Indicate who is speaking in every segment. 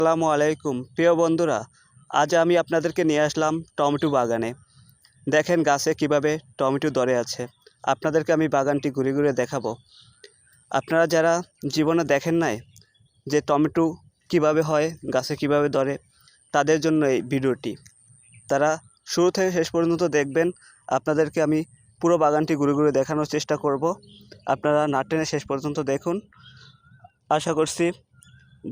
Speaker 1: আসসালামু আলাইকুম প্রিয় বন্ধুরা, আজ আমি আপনাদেরকে নিয়ে আসলাম টমেটো বাগানে। দেখেন গাছে কিভাবে টমেটো ধরে আছে। আপনাদেরকে আমি বাগানটি ঘুরে ঘুরে দেখাবো। আপনারা যারা জীবনে দেখেন নাই যে টমেটো কিভাবে হয়, গাছে কিভাবে ধরে, তাদের জন্য এই ভিডিওটি। তারা শুরু থেকে শেষ পর্যন্ত দেখবেন। আপনাদেরকে আমি পুরো বাগানটি ঘুরে ঘুরে দেখানোর চেষ্টা করব। আপনারা না টেনে শেষ পর্যন্ত দেখুন। আশা করছি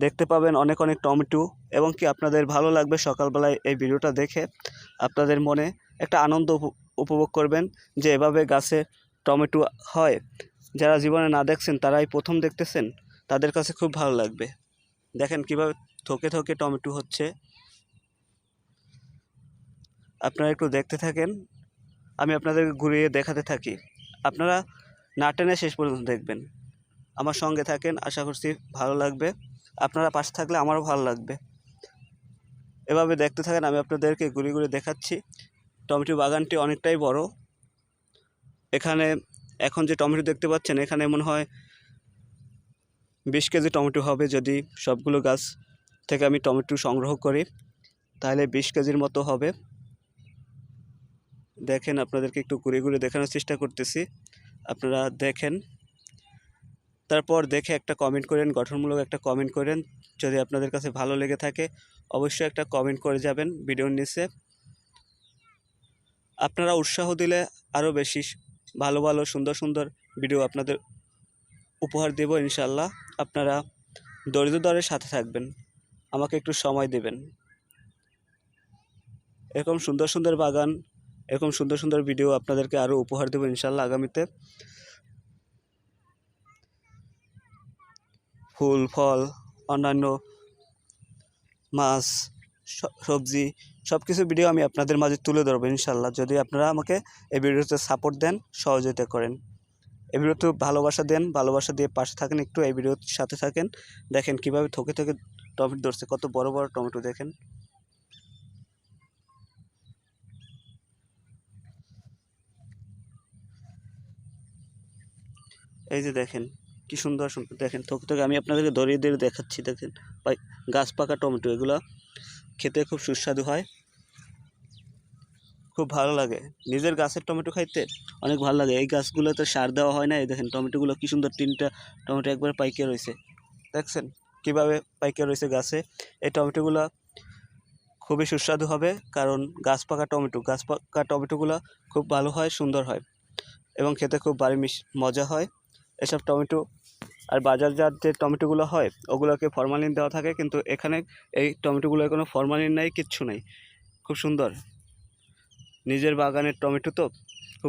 Speaker 1: দেখতে পাবেন অনেক অনেক টমেটো, এবং কি আপনাদের ভালো লাগবে। সকালবেলায় এই ভিডিওটা দেখে আপনাদের মনে একটা আনন্দ উপভোগ করবেন যে এভাবে গাছে টমেটো হয়। যারা জীবনে না দেখছেন, তারাই প্রথম দেখতেছেন, তাদের কাছে খুব ভালো লাগবে। দেখেন কিভাবে থোকে থোকে টমেটো হচ্ছে। আপনারা একটু দেখতে থাকেন, আমি আপনাদের ঘুরিয়ে দেখাতে থাকি। আপনারা না টেনে শেষ পর্যন্ত দেখবেন, আমার সঙ্গে থাকেন। আশা করছি ভালো লাগবে। আপনারা পাশে থাকলে আমারও ভালো লাগবে। এভাবে দেখতে থাকেন, আমি আপনাদেরকে ঘুরে ঘুরে দেখাচ্ছি। টমেটো বাগানটি অনেকটাই বড়। এখানে এখন যে টমেটো দেখতে পাচ্ছেন, এখানে মনে হয় 20 কেজি টমেটো হবে। যদি সবগুলো গাছ থেকে আমি টমেটো সংগ্রহ করি, তাহলে 20 কেজির মতো হবে। দেখেন, আপনাদেরকে একটু ঘুরে ঘুরে দেখানোর চেষ্টা করতেছি, আপনারা দেখেন। তারপর দেখে একটা কমেন্ট করেন, গঠনমূলক একটা কমেন্ট করেন। যদি আপনাদের কাছে ভালো লেগে থাকে, অবশ্যই একটা কমেন্ট করে যাবেন ভিডিওর নিচে। আপনারা উৎসাহ দিলে আরও বেশি ভালো ভালো সুন্দর সুন্দর ভিডিও আপনাদের উপহার দেব ইনশাল্লাহ। আপনারা ধৈর্য ধরে সাথে থাকবেন, আমাকে একটু সময় দেবেন। এরকম সুন্দর সুন্দর বাগান, এরকম সুন্দর সুন্দর ভিডিও আপনাদেরকে আরও উপহার দেব ইনশাল্লাহ আগামীতে। ফুল ফল, অন্যান্য মাছ, সবজি, সব কিছু ভিডিও আমি আপনাদের মাঝে তুলে ধরবো ইনশাল্লাহ, যদি আপনারা আমাকে এই ভিডিওতে সাপোর্ট দেন, সহযোগিতা করেন। এই ভিডিওতে ভালোবাসা দেন, ভালোবাসা দিয়ে পাশে থাকেন, একটু এই ভিডিওর সাথে থাকেন। দেখেন কিভাবে থকে থকে টমেটো ধরছে, কত বড় বড় টমেটো দেখেন। এই যে দেখেন কি সুন্দর সুন্দর, দেখেন থকে থকে আমি আপনাদেরকে ধরিয়ে ধরে দেখাচ্ছি। দেখেন গাছ পাকা টমেটো, এগুলো খেতে খুব সুস্বাদু হয়, খুব ভালো লাগে। নিজের গাছের টমেটো খাইতে অনেক ভালো লাগে। এই গাছগুলোতে সার দেওয়া হয় না। এই দেখেন টমেটোগুলো কি সুন্দর, 3টা টমেটো একবার পাইকে রয়েছে। দেখছেন কিভাবে পাইকে রয়েছে গাছে। এই টমেটোগুলো খুবই সুস্বাদু হবে, কারণ গাছ পাকা টমেটোগুলো খুব ভালো হয়, সুন্দর হয়, এবং খেতে খুব ভারী মজা হয় এসব টমেটো। আর বাজারজাত যে টমেটোগুলো হয়, ওগুলোকে ফরমালিন দেওয়া থাকে, কিন্তু এখানে এই টমেটোগুলোর কোনো ফরমালিন নেই, কিচ্ছু নেই। খুব সুন্দর, নিজের বাগানের টমেটো তো